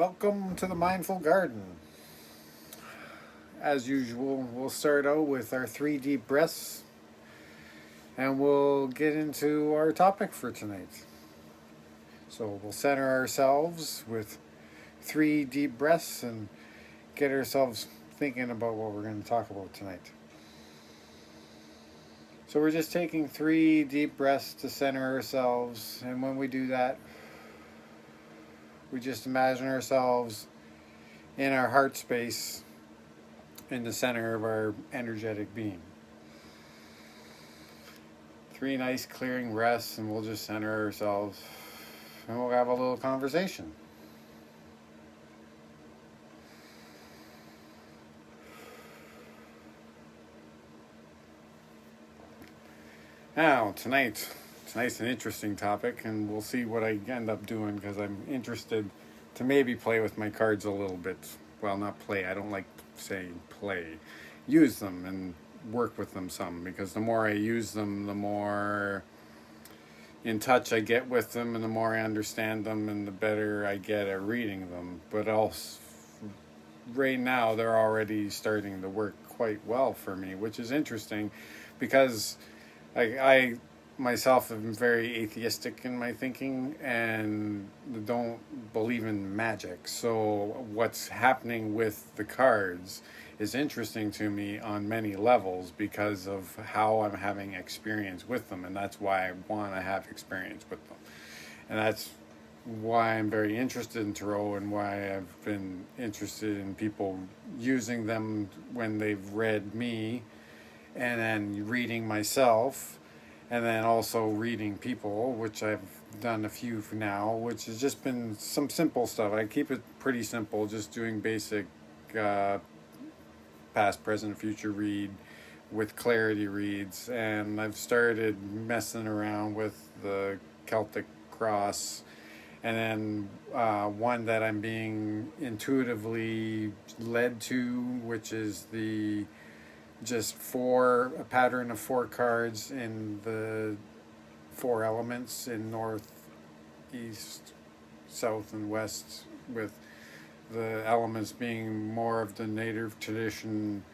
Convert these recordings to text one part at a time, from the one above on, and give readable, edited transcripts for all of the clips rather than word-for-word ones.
Welcome to the Mindful Garden. As usual, we'll start out with our 3 deep breaths and we'll get into our topic for tonight. So we'll center ourselves with 3 deep breaths and get ourselves thinking about what we're going to talk about tonight. So we're just taking 3 deep breaths to center ourselves, and when we do that, we just imagine ourselves in our heart space in the center of our energetic being. 3 nice clearing breaths, and we'll just center ourselves and we'll have a little conversation. Now, tonight's an interesting topic, and we'll see what I end up doing because I'm interested to maybe play with my cards a little bit. Well, not play, I don't like saying play. Use them and work with them some, because the more I use them, the more in touch I get with them, and the more I understand them, and the better I get at reading them. But also, right now, they're already starting to work quite well for me, which is interesting because I myself am very atheistic in my thinking and don't believe in magic. So what's happening with the cards is interesting to me on many levels because of how I'm having experience with them, and that's why I want to have experience with them. And that's why I'm very interested in tarot, and why I've been interested in people using them when they've read me, and then reading myself, and then also reading people, which I've done a few now, which has just been some simple stuff. I keep it pretty simple, just doing basic past, present, future read with clarity reads, and I've started messing around with the Celtic Cross, and then one that I'm being intuitively led to, which is the just a pattern of 4 cards in the 4 elements in north, east, south, and west, with the elements being more of the native tradition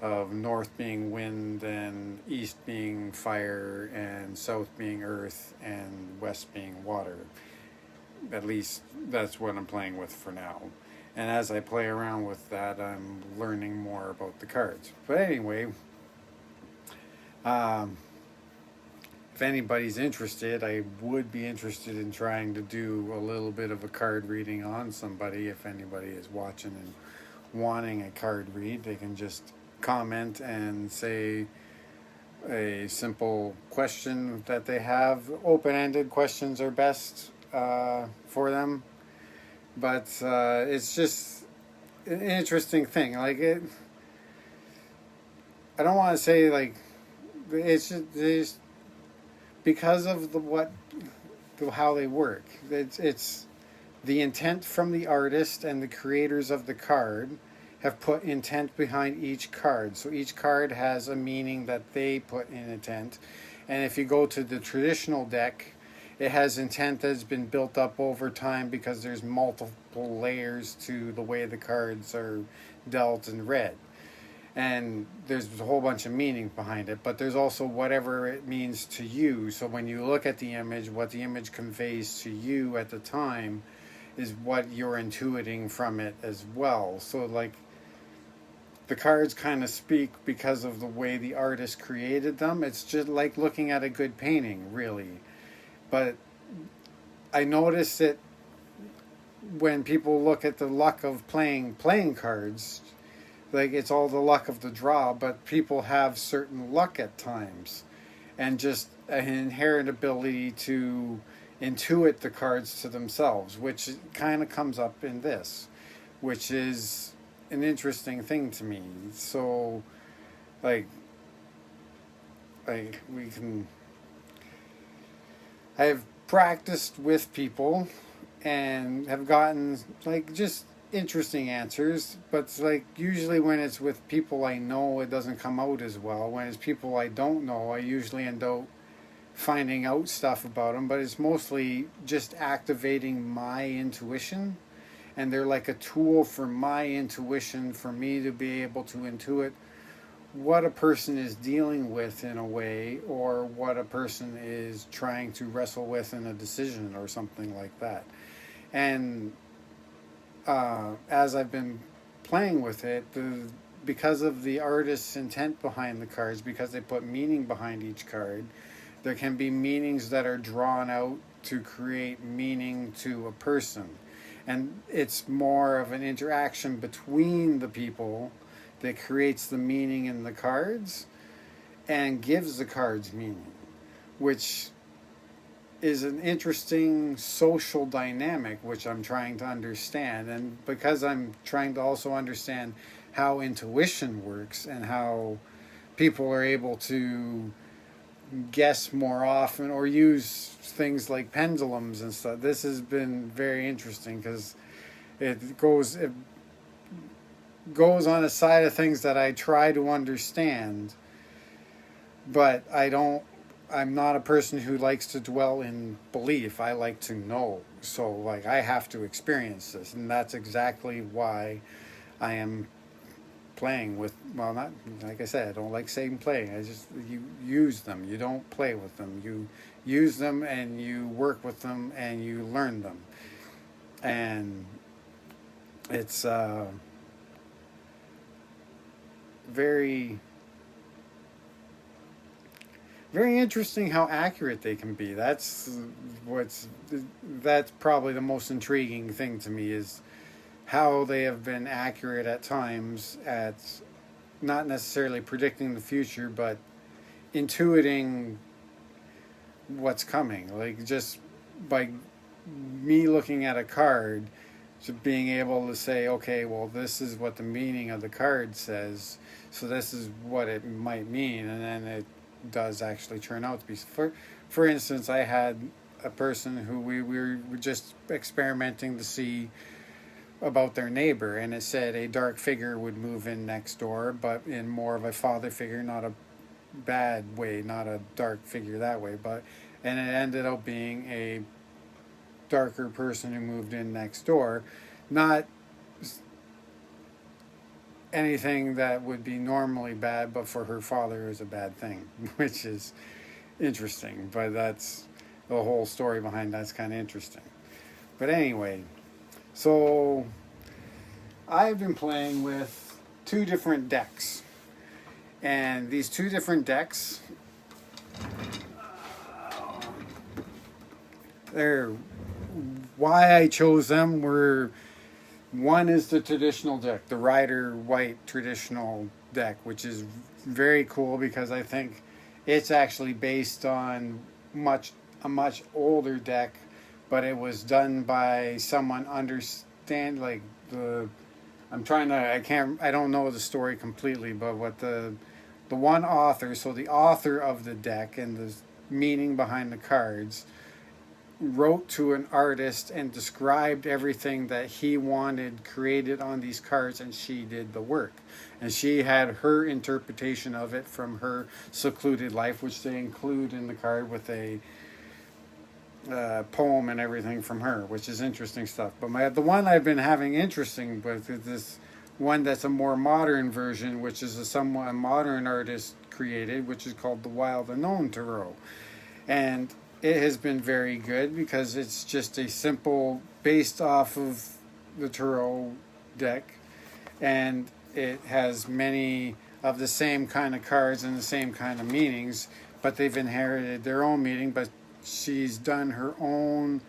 of north being wind, and east being fire, and south being earth, and west being water. At least that's what I'm playing with for now. And as I play around with that, I'm learning more about the cards. But anyway, if anybody's interested, I would be interested in trying to do a little bit of a card reading on somebody. If anybody is watching and wanting a card read, they can just comment and say a simple question that they have. Open-ended questions are best for them. But it's just an interesting thing. Like I don't want to say like it's just because of how they work. It's the intent from the artist, and the creators of the card have put intent behind each card. So each card has a meaning that they put in intent. And if you go to the traditional deck, it has intent that's been built up over time because there's multiple layers to the way the cards are dealt and read. And there's a whole bunch of meaning behind it, but there's also whatever it means to you. So when you look at the image, what the image conveys to you at the time is what you're intuiting from it as well. So like the cards kind of speak because of the way the artist created them. It's just like looking at a good painting, really. But I notice that when people look at the luck of playing cards, like it's all the luck of the draw, but people have certain luck at times, and just an inherent ability to intuit the cards to themselves, which kind of comes up in this, which is an interesting thing to me. So, like we can... I've practiced with people and have gotten like just interesting answers, but like usually when it's with people I know, it doesn't come out as well. When it's people I don't know, I usually end up finding out stuff about them, but it's mostly just activating my intuition and they're like a tool for my intuition, for me to be able to intuit what a person is dealing with in a way, or what a person is trying to wrestle with in a decision or something like that. And as I've been playing with it, because of the artist's intent behind the cards, because they put meaning behind each card, there can be meanings that are drawn out to create meaning to a person. And it's more of an interaction between the people that creates the meaning in the cards and gives the cards meaning, which is an interesting social dynamic which I'm trying to understand. And because I'm trying to also understand how intuition works and how people are able to guess more often or use things like pendulums and stuff, this has been very interesting, because it goes on a side of things that I try to understand, but I'm not a person who likes to dwell in belief. I like to know. So like I have to experience this, and that's exactly why I am playing with, well, not, like I said, I don't like saying playing. You use them. You don't play with them. You use them and you work with them and you learn them. And it's very, very interesting how accurate they can be. That's probably the most intriguing thing to me, is how they have been accurate at times at not necessarily predicting the future, but intuiting what's coming. Like just by me looking at a card, to being able to say, okay, well, this is what the meaning of the card says, so this is what it might mean, and then it does actually turn out to be. For instance, I had a person who we were just experimenting to see about their neighbor, and it said a dark figure would move in next door, but in more of a father figure, not a bad way, not a dark figure that way, and it ended up being a darker person who moved in next door. Not anything that would be normally bad, but for her father is a bad thing, which is interesting. But that's the whole story behind that's kind of interesting. But anyway, so I've been playing with two different decks, and these two different decks, they're, why I chose them were, one is the traditional deck, the Rider White traditional deck, which is very cool because I think it's actually based on a much older deck, but it was done by someone I don't know the story completely, but what the one author, so the author of the deck and the meaning behind the cards, wrote to an artist and described everything that he wanted created on these cards, and she did the work. And she had her interpretation of it from her secluded life, which they include in the card with a poem and everything from her, which is interesting stuff. But the one I've been having interesting with is this one that's a more modern version, which is a somewhat modern artist created, which is called the Wild Unknown Tarot. And it has been very good because it's just a simple, based off of the Tarot deck, and it has many of the same kind of cards and the same kind of meanings, but they've inherited their own meaning. But she's done her own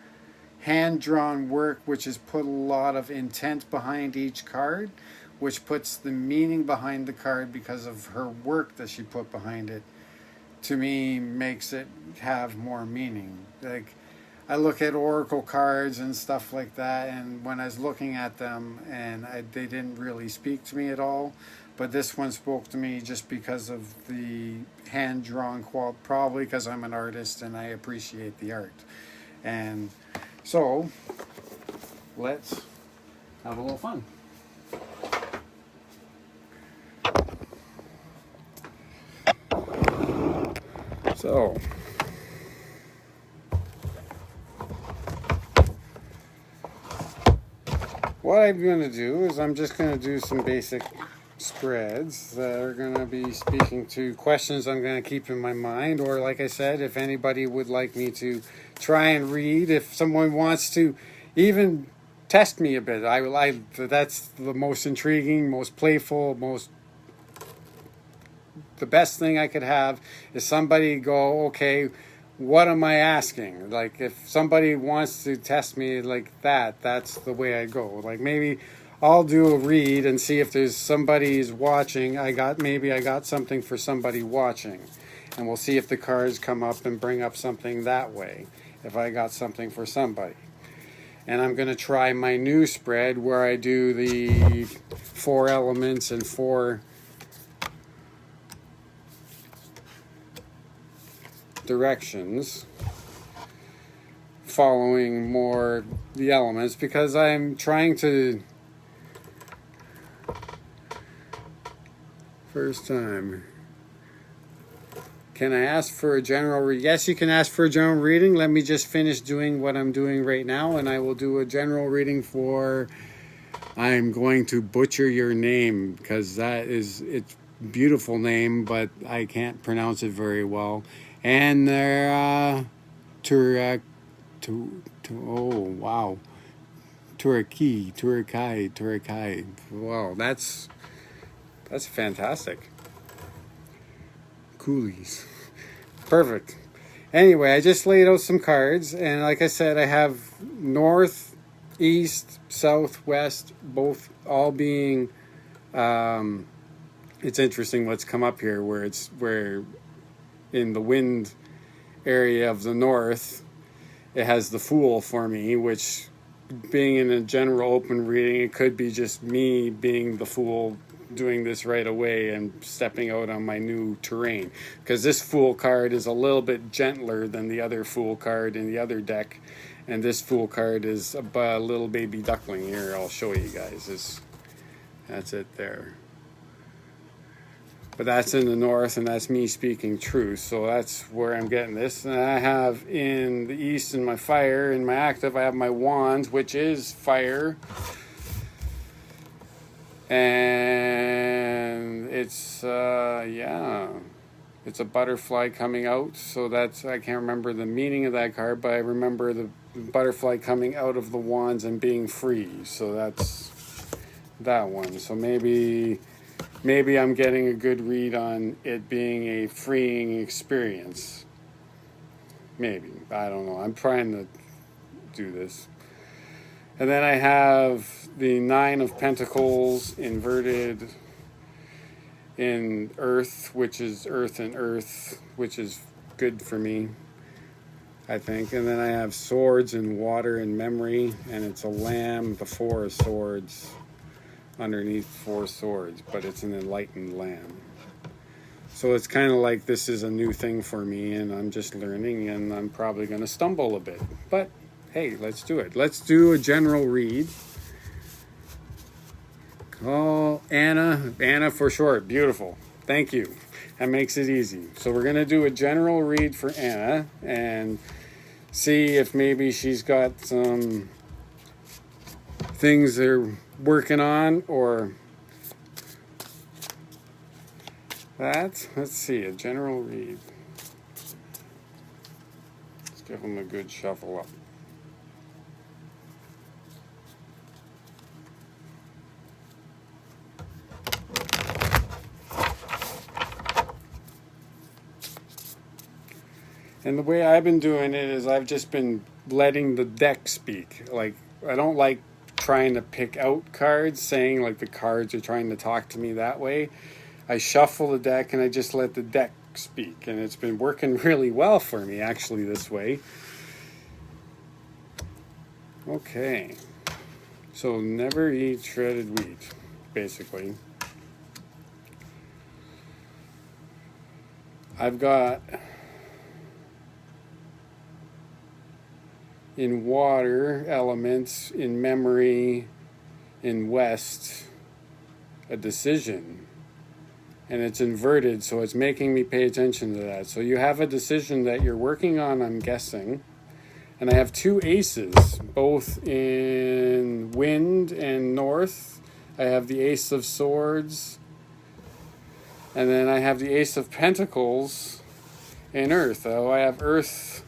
hand-drawn work, which has put a lot of intent behind each card, which puts the meaning behind the card because of her work that she put behind it. To me, makes it have more meaning. Like, I look at oracle cards and stuff like that, and when I was looking at them, they didn't really speak to me at all. But this one spoke to me just because of the hand-drawn quality, probably because I'm an artist and I appreciate the art. And so, let's have a little fun. So, what I'm going to do is I'm just going to do some basic spreads that are going to be speaking to questions I'm going to keep in my mind, or like I said, if anybody would like me to try and read, if someone wants to even test me a bit, that's the most intriguing, most playful, the best thing I could have is somebody go, okay, what am I asking? Like, if somebody wants to test me like that, that's the way I go. Like, maybe I'll do a read and see if there's somebody's watching. I got something for somebody watching. And we'll see if the cards come up and bring up something that way, if I got something for somebody. And I'm going to try my new spread where I do the 4 elements and 4 directions, following more the elements, because I'm trying to, first time, can I ask for a general reading? Yes, you can ask for a general reading. Let me just finish doing what I'm doing right now, and I will do a general reading for, I'm going to butcher your name, because it's beautiful name, but I can't pronounce it very well. And they're oh wow, Turakai. Wow, that's fantastic. Coolies, perfect. Anyway, I just laid out some cards, and like I said, I have north, east, south, west, both all being. It's interesting what's come up here, where in the wind area of the north, it has the Fool for me, which, being in a general open reading, it could be just me being the Fool, doing this right away and stepping out on my new terrain, because this Fool card is a little bit gentler than the other Fool card in the other deck, and this Fool card is a little baby duckling. Here, I'll show you guys. That's it there. But that's in the north, and that's me speaking truth. So that's where I'm getting this. And I have in the east, in my fire, in my active, I have my wands, which is fire. And it's, it's a butterfly coming out. So that's, I can't remember the meaning of that card, but I remember the butterfly coming out of the wands and being free. So that's that one. So maybe I'm getting a good read on it being a freeing experience. Maybe. I don't know. I'm trying to do this. And then I have the 9 of Pentacles inverted in earth, which is earth and earth, which is good for me, I think. And then I have swords and water and memory, and it's a lamb, the 4 of swords, underneath 4 swords, but it's an enlightened lamb. So it's kind of like this is a new thing for me, and I'm just learning, and I'm probably going to stumble a bit. But hey, let's do it. Let's do a general read. Call Anna. Anna for short. Beautiful. Thank you. That makes it easy. So we're going to do a general read for Anna and see if maybe she's got some things they're working on, or that. Let's see, a general read. Let's give them a good shuffle up. And the way I've been doing it is I've just been letting the deck speak. Like, I don't like trying to pick out cards, saying like the cards are trying to talk to me that way. I shuffle the deck and I just let the deck speak, and it's been working really well for me actually this way. Okay, so never eat shredded wheat, basically. I've got in water elements, in memory, in west, a decision. And it's inverted, so it's making me pay attention to that. So you have a decision that you're working on, I'm guessing. And I have two aces, both in wind and north. I have the Ace of Swords, and then I have the Ace of Pentacles in earth. So I have earth,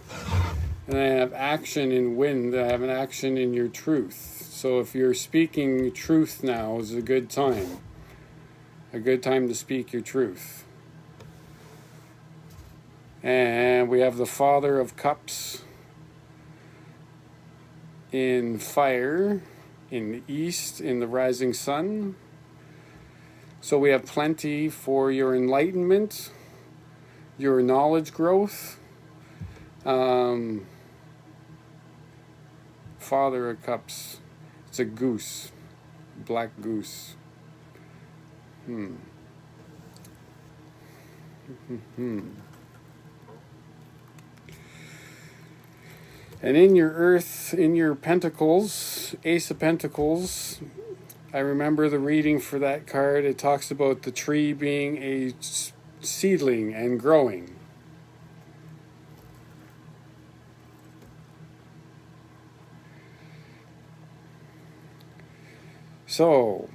and I have action in wind. I have an action in your truth. So if you're speaking truth now is a good time. A good time to speak your truth. And we have the Father of Cups in fire, in the east, in the rising sun. So we have plenty for your enlightenment, your knowledge growth. Father of Cups, it's a goose, black goose. And in your earth, in your pentacles, Ace of Pentacles, I remember the reading for that card. It talks about the tree being a seedling and growing. So,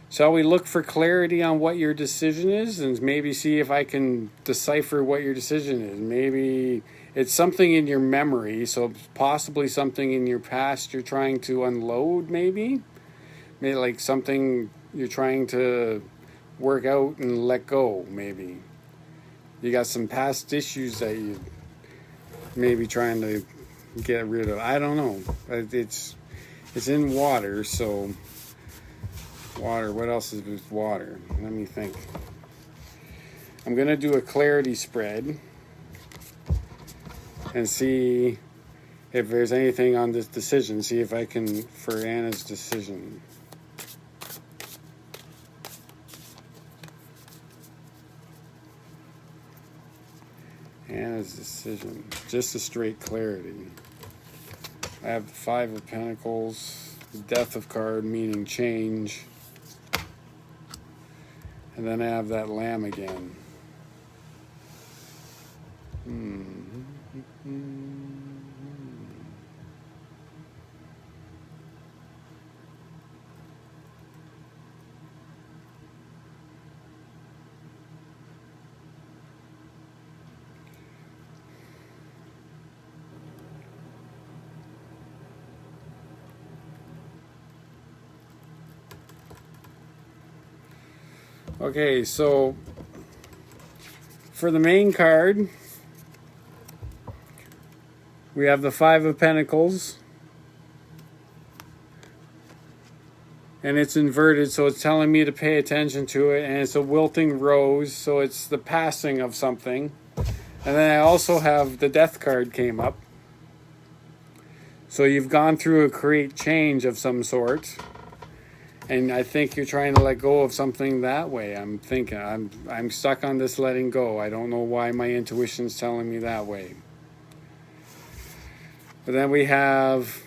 shall we look for clarity on what your decision is and maybe see if I can decipher what your decision is? Maybe it's something in your memory, so possibly something in your past you're trying to unload, maybe like something you're trying to work out and let go, maybe. You got some past issues that you maybe trying to get rid of. I don't know. It's in water, so water, what else is with water? Let me think. I'm going to do a clarity spread and see if there's anything on this decision. See if I can, for Anna's decision. Anna's decision. Just a straight clarity. I have the Five of Pentacles, the Death of card meaning change. And then I have that Lamb again. Okay, so for the main card, we have the Five of Pentacles. And it's inverted, so it's telling me to pay attention to it. And it's a wilting rose, so it's the passing of something. And then I also have the Death card came up. So you've gone through a create change of some sort. And I think you're trying to let go of something that way. I'm thinking, I'm stuck on this letting go. I don't know why my intuition's telling me that way. But then we have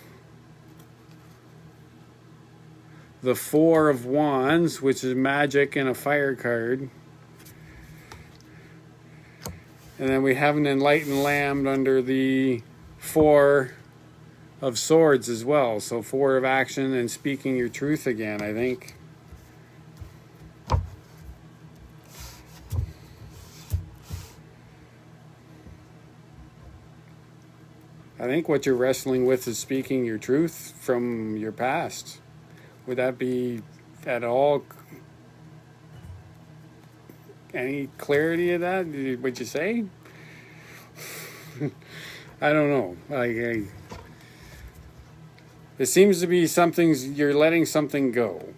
the Four of Wands, which is magic and a fire card. And then we have an enlightened lamb under the Four of Swords as well. So Four of action and speaking your truth again, I think. I think what you're wrestling with is speaking your truth from your past. Would that be at all any clarity of that? Would you say? I don't know. It seems to be you're letting something go.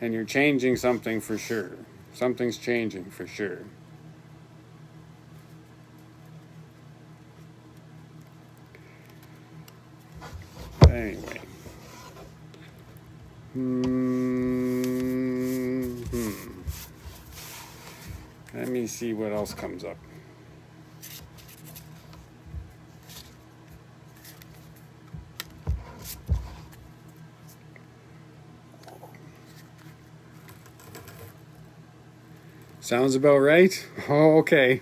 And you're changing something for sure. Something's changing for sure. Anyway. Let me see what else comes up. Sounds about right? Oh, okay.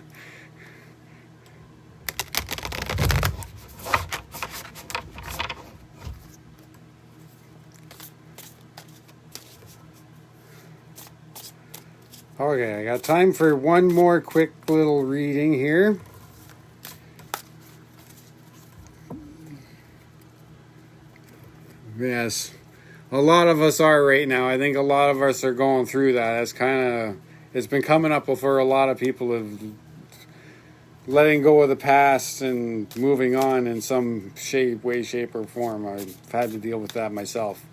Okay, I got time for one more quick little reading here. Yes, a lot of us are right now. I think a lot of us are going through that. It's been coming up for a lot of people of letting go of the past and moving on in some way, shape, or form. I've had to deal with that myself.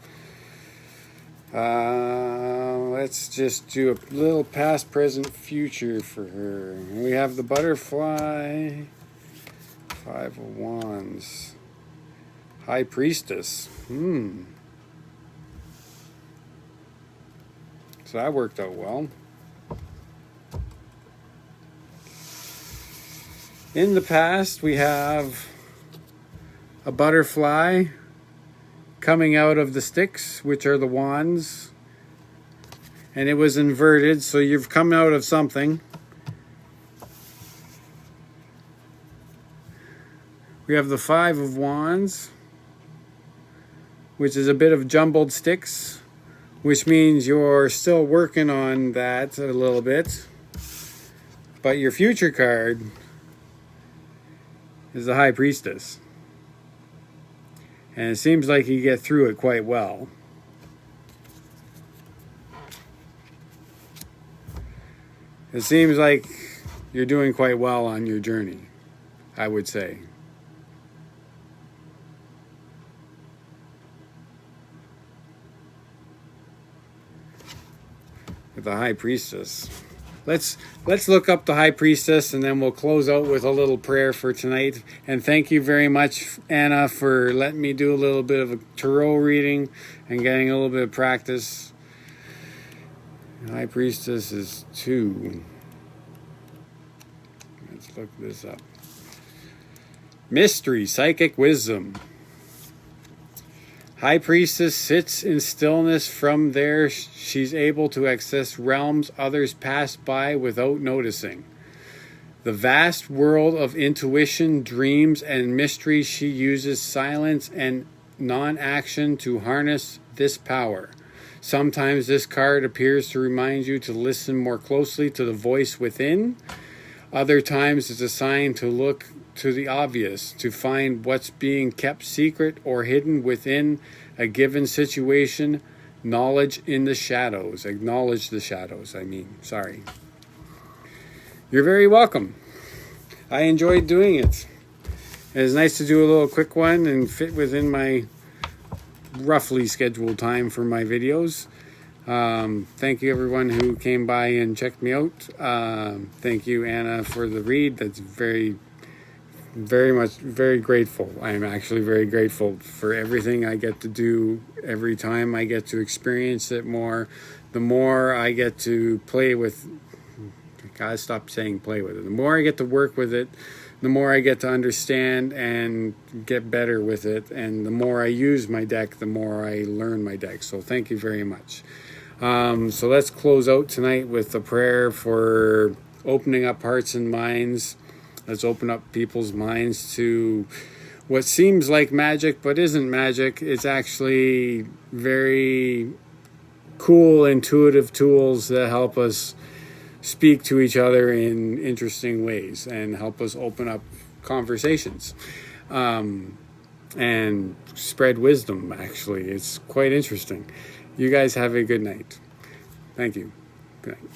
Let's just do a little past, present, future for her. We have the butterfly, 5 of Wands, High Priestess. So that worked out well. In the past, we have a butterfly coming out of the sticks, which are the wands, and it was inverted, so you've come out of something. We have the 5 of Wands, which is a bit of jumbled sticks, which means you're still working on that a little bit. But your future card is the High Priestess. And it seems like you get through it quite well. It seems like you're doing quite well on your journey, I would say. With the High Priestess. Let's look up the High Priestess, and then we'll close out with a little prayer for tonight. And thank you very much, Anna, for letting me do a little bit of a tarot reading and getting a little bit of practice. High Priestess is 2. Let's look this up. Mystery, psychic wisdom. High Priestess sits in stillness. From there, she's able to access realms others pass by without noticing. The vast world of intuition, dreams, and mystery, she uses silence and non-action to harness this power. Sometimes this card appears to remind you to listen more closely to the voice within. Other times it's a sign to look to the obvious, to find what's being kept secret or hidden within a given situation. Knowledge in the shadows. Acknowledge the shadows, sorry. You're very welcome. I enjoyed doing it. It was nice to do a little quick one and fit within my roughly scheduled time for my videos. Thank you everyone who came by and checked me out. Thank you, Anna, for the read. That's very grateful. I'm actually very grateful for everything I get to do every time I get to experience it more. The more I get to play with, I gotta stop saying play with it. The more I get to work with it, the more I get to understand and get better with it. And the more I use my deck, the more I learn my deck. So thank you very much. So let's close out tonight with a prayer for opening up hearts and minds. Let's open up people's minds to what seems like magic but isn't magic. It's actually very cool, intuitive tools that help us speak to each other in interesting ways and help us open up conversations and spread wisdom, actually. It's quite interesting. You guys have a good night. Thank you. Good night.